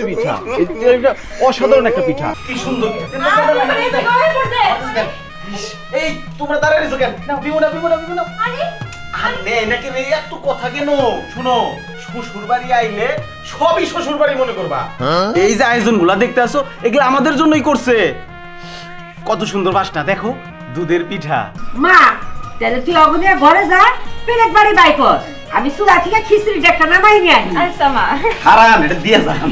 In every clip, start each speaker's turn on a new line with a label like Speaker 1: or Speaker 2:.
Speaker 1: পিঠা, এই তেলের পিঠা অসাধারণ একটা পিঠা। কি সুন্দর এই তোমরা দাঁড়ায় রয়েছো কেন? না বিমুনা বিমুনা বিমুনা আরে নাকি রে এত কথা কেন? শুনো, শ্বশুর বাড়ি আইলে সবই শ্বশুর বাড়ি মনে করবা। এই যে আয়োজনগুলা দেখতে আসো, এগুলো আমাদের জন্যই করছে। কত সুন্দর বাসনা দেখো, দুধের পিঠা।
Speaker 2: মা তাহলে তুই অগনিয়া ঘরে যা, পেলেক বাড়ি বাই কর, আমি সুদা থেকে খিচুড়িটা একটা নামাই নিয়ে আসি।
Speaker 3: আচ্ছা মা।
Speaker 1: হারান এটা দিয়ে যান।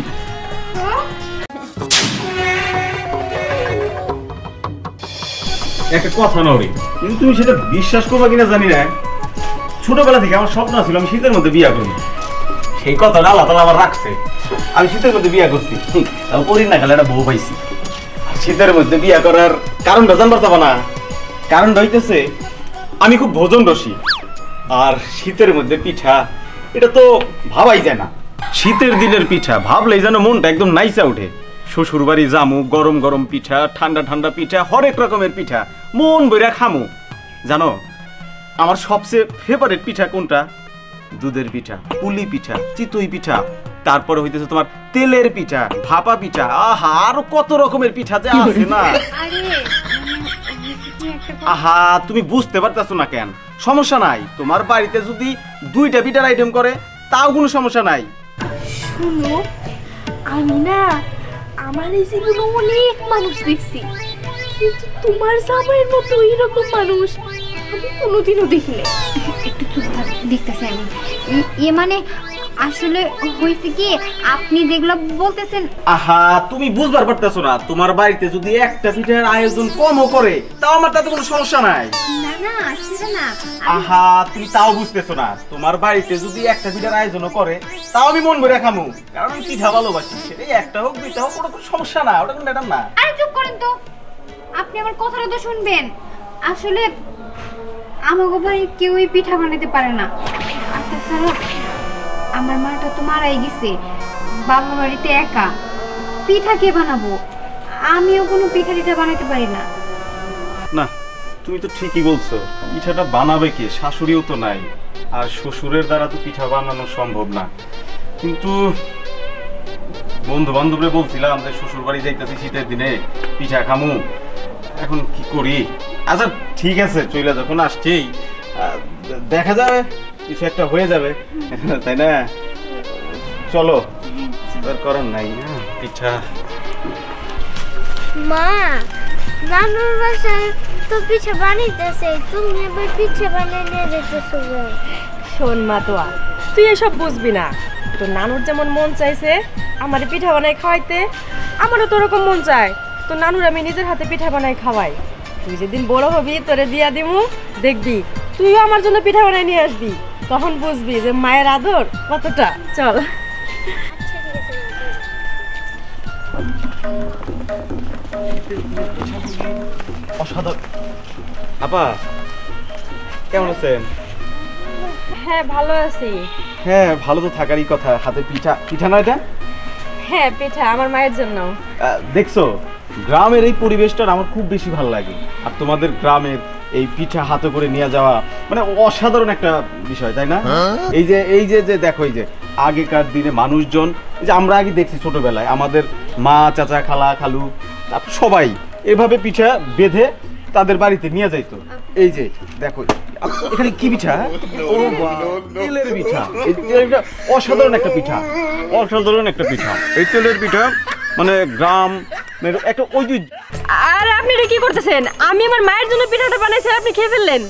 Speaker 1: একটা কথা নরি, কিন্তু তুমি সেটা বিশ্বাস করবা কিনা জানি না, ছোটবেলা থেকে আমার স্বপ্ন ছিল আমি শীতের মধ্যে বিয়ে করবো। সেই কথাটা আল্লাহ তাআলা আমার রাখছে, আমি শীতের মধ্যে বিয়ে করছি। পরি না গেলে একটা বউ পাইছি। শীতের মধ্যে বিয়ে করার কারণটা জানবার চাবো না? কারণটা হইতেছে আমি খুব ভোজন রসি, আর শীতের মধ্যে পিঠা এটা তো ভাবাই যায় না। শীতের দিনের পিঠা ভাবলেই যেন মনটা একদম নাইচা উঠে। শ্বশুর বাড়ি জামু, গরম গরম পিঠা, ঠান্ডা ঠান্ডা পিঠা, হরেক রকমের পিঠা মন বইরা খামু। জানো আমার সবচেয়ে ফেভারিট পিঠা কোনটা? দুধের পিঠা, পুলি পিঠা, চিতই পিঠা, তারপরে হইতেছে তোমার তেলের পিঠা, ভাপা পিঠা, আহা আরো কত রকমের পিঠা যে আছে না। আহা তুমি বুঝতে পারতেছো না কেন? সমস্যা নাই, তোমার বাড়িতে যদি 2টা পিঠার আইটেম করে তাও কোনো সমস্যা নাই।
Speaker 3: শুনো, আমি না আমার এই জীবনে অনেক মানুষ দেখছি, কিন্তু তোমার জামাইয়ের মতো এরকম মানুষ আমি কোনোদিনও দেখিনি।
Speaker 4: একটু চুপ থাক, দেখতেছি আমি। এ মানে আসলে হইছে কি, আপনি যেগুলো বলতেছেন।
Speaker 1: আহা তুমি বুঝবার পারতেছো না, তোমার বাড়িতে যদি একটা পিঠার আয়োজন কমও করে তাও আমার তাতে কোনো সমস্যা নাই।
Speaker 4: না না সেটা না।
Speaker 1: আহা তুমি তাও বুঝতেছো না, তোমার বাড়িতে যদি একটা পিঠার আয়োজনও করে তাও আমি মন ভরে খামু, কারণ আমি পিঠা ভালোবাসি। সেটাই একটা হোক 2টা হোক কোনো সমস্যা না, ওটা কোনো ম্যাডাম না।
Speaker 4: আরে চুপ করেন তো, আপনি আমার কথাটা তো শুনবেন। আসলে আমাগো বাড়ি কেউই পিঠা বানাতে পারে না। আর তাছাড়া আমার মাটা তো মারাই গেছে, বাবা বাড়িতে একা, পিঠা কে বানাবো? আমিও কোনো পিঠা টিঠা বানাতে পারি না।
Speaker 1: না তুমি তো ঠিকই বলছো, পিঠাটা বানাবে কে? শাশুড়িও তো নাই, আর শ্বশুরের দ্বারা তো পিঠা বানানো সম্ভব না। কিন্তু বন্ধু বান্ধবরে বলছিলাম যে শ্বশুর বাড়ি যাইতেছি শীতের দিনে, পিঠা খামু, এখন কি করি? আচ্ছা ঠিক আছে, চইলা যখন আসছি দেখা যাবে, কিছু একটা হয়ে যাবে, তাই না? চলো, আর করার নাই। পিঠা
Speaker 5: মা, নানুর বাসায় তো পিঠা বানাইতেছে, তুমি এবার পিঠা বানিয়ে নিয়ে যেতেছো।
Speaker 3: শোন মা, তোয়া তুই এসব বুঝবি না। তোর নানুর যেমন মন চাইছে আমার পিঠা বানাই খাওয়াইতে, আমারও তো ওরকম মন চায় তোর নানুর আমি নিজের হাতে পিঠা বানাই খাওয়াই। তুই যেদিন বড় হবি তোরে দিয়া দিমু, দেখবি তুইও আমার জন্য পিঠা বানাই নিয়ে আসবি, তখন বুঝবি যে মায়ের আদর কতটা। চল।
Speaker 1: অসাধারণ। আপা কেমন আছেন?
Speaker 3: হ্যাঁ ভালো আছি।
Speaker 1: হ্যাঁ ভালো তো থাকারই কথা। হাতে পিঠা, পিঠা না এটা?
Speaker 3: হ্যাঁ পিঠা আমার মায়ের জন্য।
Speaker 1: দেখছো গ্রামের এই পরিবেশটা আমার খুব বেশি ভালো লাগে, আর তোমাদের গ্রামের এই পিঠা হাতে করে নিয়ে যাওয়া মানে অসাধারণ একটা বিষয়, তাই না? এই যে দেখো, এই যে আগেকার দিনে মানুষজন, এই যে আমরা আগে দেখছি ছোটবেলায় আমাদের মা, চাচা, খালা, খালু, তারপর সবাই এভাবে পিঠা বেঁধে তাদের বাড়িতে নিয়ে যাইতো। এই যে দেখো এখানে কি পিঠা? ও তেলের পিঠা। এই তেলের পিঠা অসাধারণ একটা পিঠা, অসাধারণ একটা পিঠা। এই তেলের পিঠা মানে গ্রাম একটা ঐতিহ্য।
Speaker 3: আর আপনি এটা কি করতেছেন? আমি আমার মায়ের জন্য পিঠাটা বানাইছি, আপনি খেয়ে ফেললেন।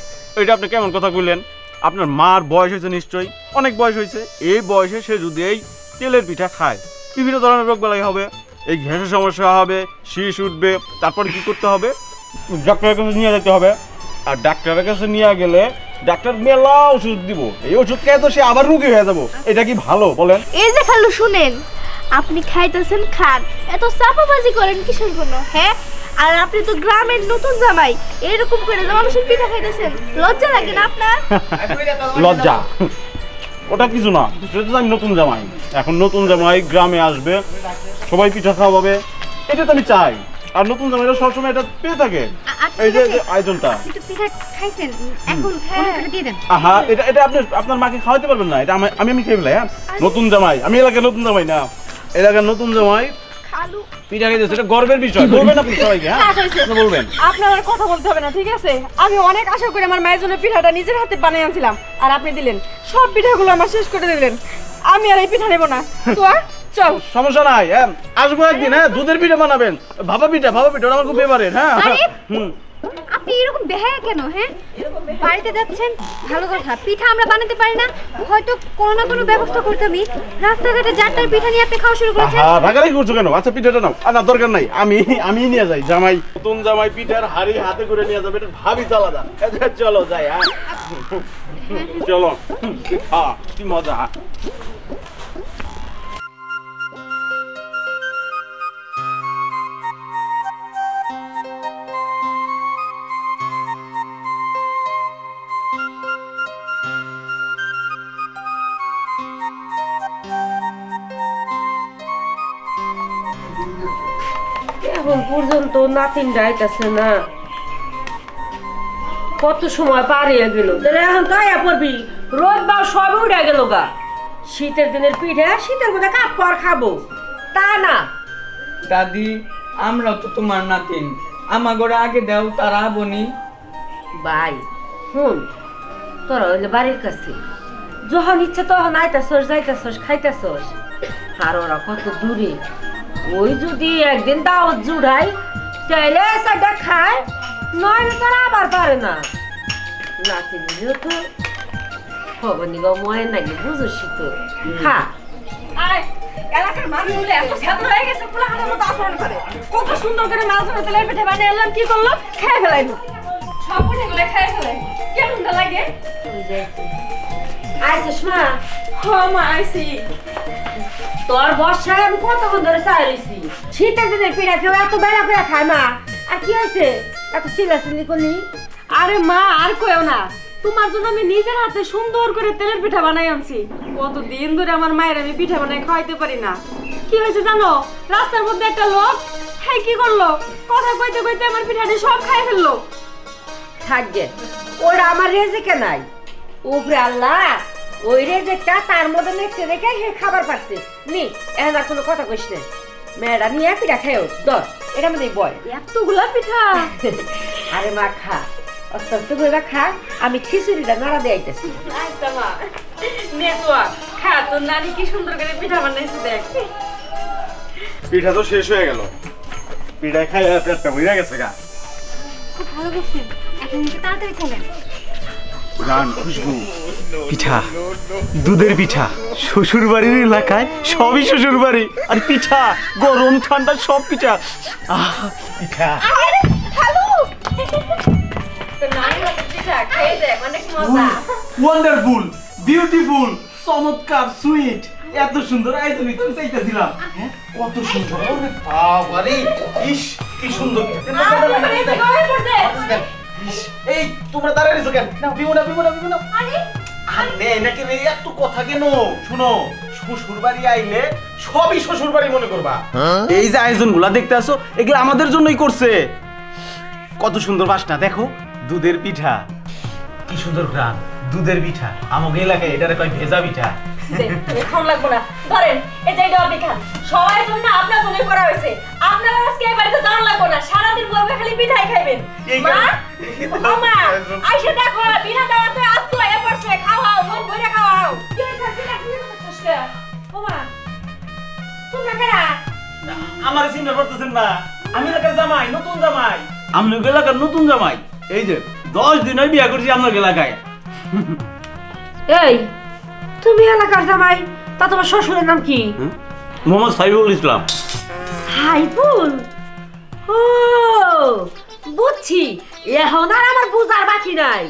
Speaker 1: এটা আপনি কেমন কথা বললেন? আপনার মার বয়স হয়েছে নিশ্চয়ই, অনেক বয়স হয়েছে। এই বয়সে সে যদি এই তেলের পিঠা খায় বিভিন্ন ধরনের রোগ বালাই হবে, এই গ্যাসের সমস্যা হবে, শীষ উঠবে। তারপরে কি করতে হবে? ডাক্তারের কাছে নিয়ে যেতে হবে, আর ডাক্তারের কাছে নিয়ে গেলে ডাক্তার মেলা ওষুধ দিব। এই ওষুধ খেয়ে তো সে আবার রোগী হয়ে যাবো। এটা কি ভালো বলেন?
Speaker 5: এই যে খালু শুনেন, আপনি খাইতেছেন খান, এত চাপাবাজি করেন কিসের জন্য? হ্যাঁ, আর আপনি তো গ্রামের নতুন জামাই, এরকম করে মানুষের পিঠা খাইতেছেন, লজ্জা লাগে না আপনার?
Speaker 1: লজ্জা ওটা কিছু না, সেটা তো আমি নতুন জামাই। এখন নতুন জামাই গ্রামে আসবে, সবাই পিঠা খাওয়াবে, এটা তো আমি চাই। আর নতুন জামাইরা সবসময় এটা পেয়ে থাকে। এই যে আয়োজনটা
Speaker 4: পিঠা খাইছেন, এখন দিয়ে দেন।
Speaker 1: আহা এটা আপনি আপনার মাকে খাওয়াতে পারবেন না, এটা আমি খেয়ে ফেলাই। হ্যাঁ নতুন জামাই, আমি এলাকায় নতুন জামাই না। এলাকার নতুন জামাই
Speaker 3: খালু
Speaker 1: পিঠা খাইতেছে, এটা গর্বের বিষয়। বলবেন আপনি সবাইকে, হ্যাঁ আপনি বলবেন।
Speaker 3: আপনার আর কথা বলতে হবে না, ঠিক আছে? আমি অনেক আশা করে আমার মায়ের জন্য পিঠাটা নিজের হাতে বানিয়ে আনছিলাম, আর আপনি দিলেন সব পিঠাগুলো আমার শেষ করে দিলেন। আমি আর এই পিঠা নেব না। তো চল,
Speaker 1: সমস্যা নাই, হ্যাঁ আসবো একদিন। হ্যাঁ দুধের পিঠা বানাবেন, ভাপা পিঠা ওটা আমার খুব ফেভারিট। হ্যাঁ
Speaker 4: আরে!
Speaker 1: হুম,
Speaker 4: আপনি এরকম বেহায়া কেন? হ্যাঁ, বাড়িতে যাচ্ছেন ভালো কথা, পিঠা আমরা বানাতে পারি না, হয়তো কোনো না কোনো ব্যবস্থা করতামই। রাস্তাঘাটে যাত্রার পিঠা নিয়ে আপনি খাওয়া শুরু করেছেন।
Speaker 1: হ্যাঁ ভাগারাই করছো কেন? আচ্ছা পিঠাটা নাও। আর না দরকার নাই, আমি নিয়ে যাই। জামাই নতুন জামাই পিঠার হাড়ি হাতে করে নিয়ে যাবে, এটা ভাবি আলাদা। চলো যাই। হ্যাঁ চলো, কি মজা।
Speaker 2: এখন পর্যন্ত নাতিনটা আইতাছে না, কত সময় পার হয়ে গেল। তাহলে এখন তো আয়া পড়বি, রোদ বা সব উড়ে গেল গা। শীতের দিনের পিঠা শীতের মধ্যে কাপ পর খাবো, তা না।
Speaker 6: দাদি আমরাও তো তোমার নাতিন, আমাগরে আগে দাও তারা বনি।
Speaker 2: ভাই হুন, তোরা হইলে বাড়ির কাছে, যখন ইচ্ছে তখন আইতাছস যাইতাছস খাইতাছস, আর ওরা কত দূরে। ওই যদি একদিন দাওয়াত জুড়াই তাইলে সেটা খায়, নইলে তারা আবার পারে না। নাতি বুঝিও তো খবর নিব ময়ের নাকি, বুঝোস তো। খা
Speaker 3: আয়, এলাকার মানুষগুলো এত ছাত্র হয়ে গেছে, পোলাহানের মতো আচরণ করে। কত সুন্দর করে মাছ ধরে তেলের পিঠে বানিয়ে আনলাম, কি করলো? খেয়ে ফেলাইলো, সব পিঠেগুলো খেয়ে ফেলাই। কেমন লাগে?
Speaker 2: আইসিস মা?
Speaker 3: হ মা, আইসি।
Speaker 2: তোর বর্ষায় আমি কতক্ষণ ধরে চাইছি, শীতের দিনের পিঠা কেউ এত বেলা করে খায় মা। আর কি হয়েছে এত চিল্লাচিল্লি করলি?
Speaker 3: আরে মা আর কইও না, তোমার জন্য আমি নিজের হাতে সুন্দর করে তেলের পিঠা বানাই আনছি। কতদিন ধরে আমার মায়ের আমি পিঠা বানাই খাওয়াইতে পারি না। কি হয়েছে জানো? রাস্তার মধ্যে একটা লোক, হ্যাঁ কি করলো, কথা কইতে কইতে আমার পিঠাটি সব খাই ফেললো।
Speaker 2: থাকবে, ওরা আমার রেজেকে নাই, উপরে আল্লাহ ওই রেজেকটা তার মধ্যে নেক্সে রেখে সে খাবার পাচ্ছে নি। এখন আর কোনো কথা কইস না, মেয়েরা নিয়ে পিঠা খাইও দর, এটা মানে বয়
Speaker 3: এতগুলা পিঠা।
Speaker 2: আরে মা খা, আস্তে আস্তে করে খা, আমি খিচুড়িটা নাড়া দিয়ে আইতেছি।
Speaker 3: আচ্ছা মা, নে তো খা, তোর নানি কি সুন্দর করে পিঠা বানাইছে দেখ।
Speaker 1: পিঠা তো শেষ হয়ে গেল, পিঠা খাই পেটটা ভরে গেছে গা।
Speaker 4: খুব ভালো করছেন, এখন একটু তাড়াতাড়ি চলেন।
Speaker 1: গান খুশবু পিঠা, দুধের পিঠা, শ্বশুর বাড়ির এলাকায় সবই শ্বশুর বাড়ি, আর পিঠা গরম ঠান্ডা সব পিঠা। পিঠা
Speaker 3: তোর নানি পিঠা খেয়ে দেখ, অনেক মজা।
Speaker 1: ওয়ান্ডারফুল, বিউটিফুল, চমৎকার, সুইট, এত সুন্দর আয়োজন তো চাইতেছিলাম। কত সুন্দর, ওরে বাবা রে, ইস কি সুন্দর। এই তোমরা দাঁড়িয়ে রইছো কেন? না বিমুনা আরে নাকি রে, এত কথা কেন? শুনো, শ্বশুর বাড়ি আইলে সবই শ্বশুর বাড়ি মনে করবা। এই যে আয়োজনগুলা দেখতে আসো, এগুলো আমাদের জন্যই করছে। কত সুন্দর বাসনা দেখো, দুধের পিঠা, কি সুন্দর গ্রাম, দুধের পিঠা। আমাদের এলাকায় এটারে কয় ভেজা পিঠা।
Speaker 3: এখন লাগবো না, ধরেন এই যে এটা আপনি খান, সবাই জন্য আপনার জন্য করা হয়েছে। আপনারা আজকে এই বাড়িতে দাঁড়ান লাগবো না, সারাদিন বলবে খালি পিঠাই খাইবেন। মা, ও মা, আইসা দেখো পিঠা দেওয়া তো আত্ম এ পড়ছে, খাওয়াও, মন ভরে খাওয়াও। কি হইছে চিল্লাচিল্লি করতেছিস কে? ও মা, তোমরা কারা?
Speaker 1: আমার চিন্তা করতেছেন না, আমি এলাকার জামাই, নতুন জামাই। আমি এলাকার নতুন জামাই, এই যে 10 দিন হয় বিয়ে করছি আপনার এলাকায়।
Speaker 2: এই তুমি এলাকার জামাই, তা তোমার শ্বশুরের নাম কি?
Speaker 1: মোহাম্মদ সাইফুল ইসলাম।
Speaker 2: সাইফুল? ও বুঝছি, এখন আর আমার বুঝার বাকি নাই।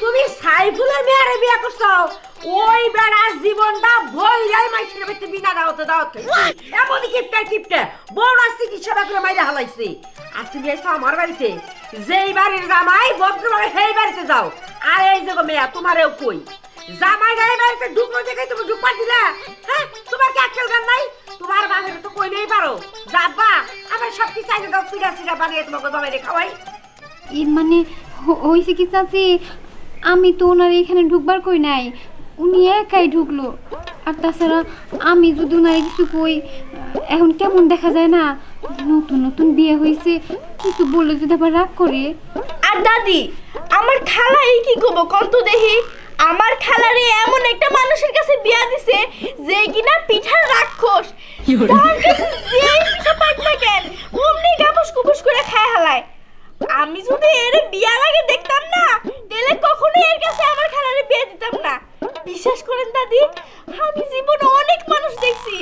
Speaker 2: তুমি সাইফুলের মেয়েরে বিয়ে করছো, ওই বেড়ার জীবনটা ভইরাই মাইছের ভিতরে বিনা দাওতে দাওতে এমনই কিপটে বড় চিকিৎসা করে মাইরে হালাইছে। আর তুমি এসো আমার বাড়িতে, যেই বাড়ির জামাই ভদ্রভাবে সেই বাড়িতে যাও। আর এই যে মেয়া তোমারেও কই, জামাই গায়ে বাড়িতে ঢুকলো দেখে তুমি ঢুকবার দিলা? হ্যাঁ, তোমার কি আক্কেল জ্ঞান নাই? তোমার বাপের তো কই নেই পারো, যাবা আমার সব কিছু চাইলে দাও, পিঠা বানিয়ে তোমাকে জামাই রে খাওয়াই।
Speaker 4: এর মানে হইছে কি চাচি, আমি তো ওনার এখানে ঢুকবার কই নাই, উনি একাই ঢুকলো। আর তাছাড়া আমি যদি ওনারে কিছু কই এখন কেমন দেখা যায় না, নতুন নতুন বিয়ে হয়েছে, কিছু বললে যদি আবার রাগ করে।
Speaker 5: আর দাদি, আমার খালাই কি করবো কত দেখি, আমার খালারে এমন একটা মানুষের কাছে বিয়া দিছে যে কিনা পিঠার রাক্ষস, যার কাছে যেই পিঠা পাক না কেন অমনি গাপুস কুপুস করে খায় হালায়। আমি যদি এর বিয়ার আগে দেখতাম না, তাহলে কখনোই এর কাছে আমার খালারে বিয়ে দিতাম না। বিশ্বাস করেন দাদি, আমি জীবনে অনেক মানুষ দেখছি,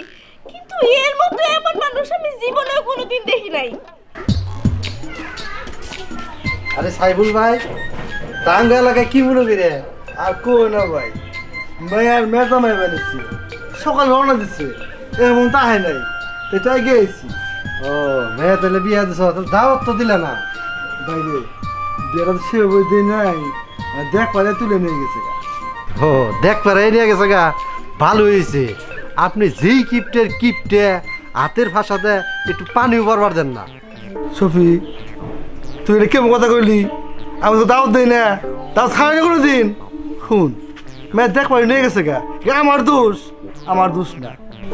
Speaker 5: কিন্তু এর মতো এমন মানুষ আমি জীবনেও কোনোদিন দেখি নাই।
Speaker 7: আরে সাইফুল ভাই, টাঙ্গা এলাকায় কি মনে করে? আর কই না ভাই, মেয়ের মেয়েটা মেয়ে বানিয়েছি, সকাল রওনা দিচ্ছে, এরকম তাহে নাই, এটাই গিয়েছি। ও মেয়ে তাহলে বিয়ে দিছ, দাওয়াত তো দিলে না বাইরে, বিয়েটা তো সে বই দিই নাই, দেখ পারে তুলে নিয়ে গেছে গা। ও দেখ পারে নিয়ে গেছে গা, ভালো হয়েছে। আপনি যেই কিপটে হাতের ভাষাতে একটু পানিও বারবার দেন না। সফি, তুই এটা কেমন কথা কইলি? আমি তো দাওয়াত দিই না, দাওয়াত খাওয়াই না কোনো দিন। শুন, মেয়ে দেখ পারি নিয়ে গেছে গা, আমার দোষ না,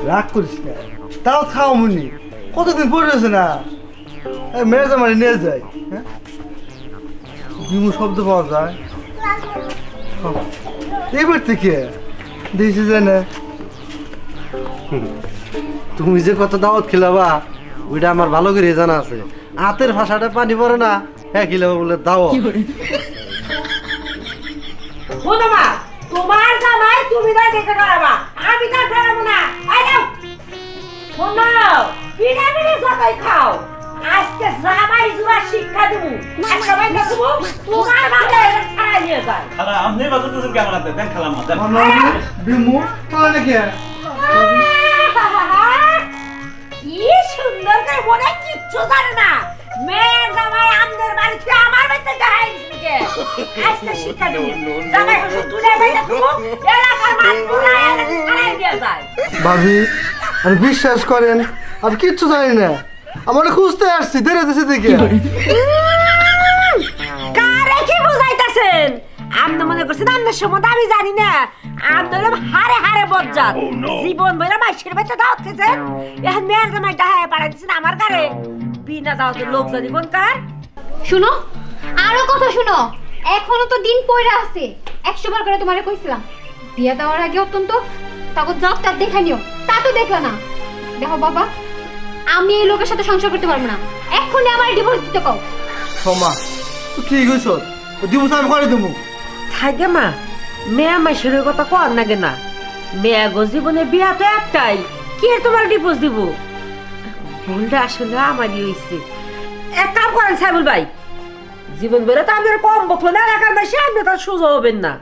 Speaker 7: রাগ করিস না, দাওয়াত খাওয়া মুনি কতদিন পরে রয়েছে না, মেয়ে জামাই নিয়ে যায়। হ্যাঁ, বিমু শব্দ পাওয়া যায় এবার থেকে দিয়েছি যে না। তুমি যে কত দাওয়াত খিলাবা ওইটা আমার ভালো করে জানা আছে। হাতের ভাষাটা পানি পড়ে না, হ্যাঁ খিলাবা বলে দাও।
Speaker 2: শোনো মা, তোমার জামাই তুমি তাই দেখে করাবা, আমি তার করাবো না। আই যাও, শোনো, পিঠা পিঠে যতই খাও, আজকে জামাই জুয়া শিক্ষা দেবো, আজকে বাইরে দেবো, তোমার বাবা এটা ছাড়াই নিয়ে যায়।
Speaker 1: খালা আপনি বাজাতেছেন কেমন আছে? দেন খালা মা, দেন।
Speaker 7: বিমু চলে নাকি?
Speaker 2: কি সুন্দর করে মনে কিচ্ছু জানে না, মেয়ের জামাই আমাদের বাড়ি থেকে আমার বাড়িতে যাই দিকে আজকে শিক্ষা দেবো। জামাই হচ্ছে তুলে বাইরে দেবো, এলাকার মান পুরা এলাকা ছাড়াই নিয়ে যায়।
Speaker 7: ভাবি, আমি বিশ্বাস করেন আমি কিচ্ছু জানি না, আমার খুঁজতে আসছি দেরে দেশে দেখে।
Speaker 2: কারে কি বুঝাইতেছেন? আপনি মনে করছেন আপনার সম্বন্ধে আমি জানি না? আমি হলাম হারে হারে বজ্জাত, জীবন বইলা মাসের বাচ্চা দাওয়াত খেয়েছেন, এখন মেয়ের জামাই ডাহায় পাড়াই দিচ্ছেন আমার ঘরে, বিনা দাওয়াতের লোক জানি কোন কার।
Speaker 4: শুনো, আরো কথা শুনো, এখনো তো দিন পয়রা আছে। 100 বার করে তোমারে কইছিলাম বিয়া দেওয়ার আগে অত্যন্ত তারপর জবটা দেখে নিও, তা তো দেখলো না। দেখো বাবা, আমি এই লোকের সাথে সংসার করতে পারবো না, এক্ষুনি আমার ডিভোর্স দিতে কও।
Speaker 7: ক্ষমা, ঠিক হয়েছ, দিবস আমি করে দেবো।
Speaker 2: থাকে মা, মেয়ে মাসের কথা কর না কেনা, মেয়ে গো জীবনে বিয়া তো একটাই, কে তোমার ডিভোর্স দিব? ভুলটা আসলে আমারই হয়েছে। এক কাম করেন সাইবুল ভাই, জীবন বেরো তো আপনার কম বকলো না, এলাকার মাসে আপনি তার সোজা হবেন না।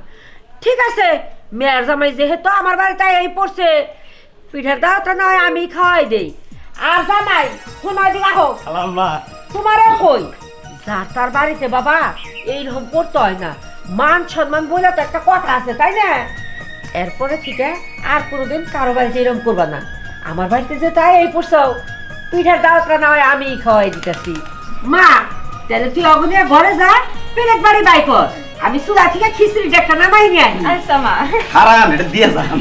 Speaker 2: ঠিক আছে, মেয়ের জামাই যেহেতু আমার বাড়িতে এই পড়ছে, পিঠার দাওয়াতটা নয় আমি খাওয়াই দেই। আর জামাই শোনা দিকে আহো,
Speaker 1: খালা মা,
Speaker 2: তোমারও কই, যার তার বাড়িতে বাবা এইরকম করতে হয় না, মান সম্মান বলে তো একটা কথা আছে, তাই না? এরপরে ঠিক আর কোনোদিন কারো বাড়িতে এরকম করবা না। আমার বাড়িতে যে তাই এই পড়ছাও, পিঠার দাওয়াতটা না হয় আমি খাওয়াই দিতেছি। মা, তাহলে তুই অগুনিয়া ঘরে যা, প্লেট বাড়ি বাই কর, আমি চুলা থেকে খিচুড়িটা একটা নামাই নিয়ে আনি।
Speaker 3: আচ্ছা মা।
Speaker 1: হারান এটা দিয়ে যান।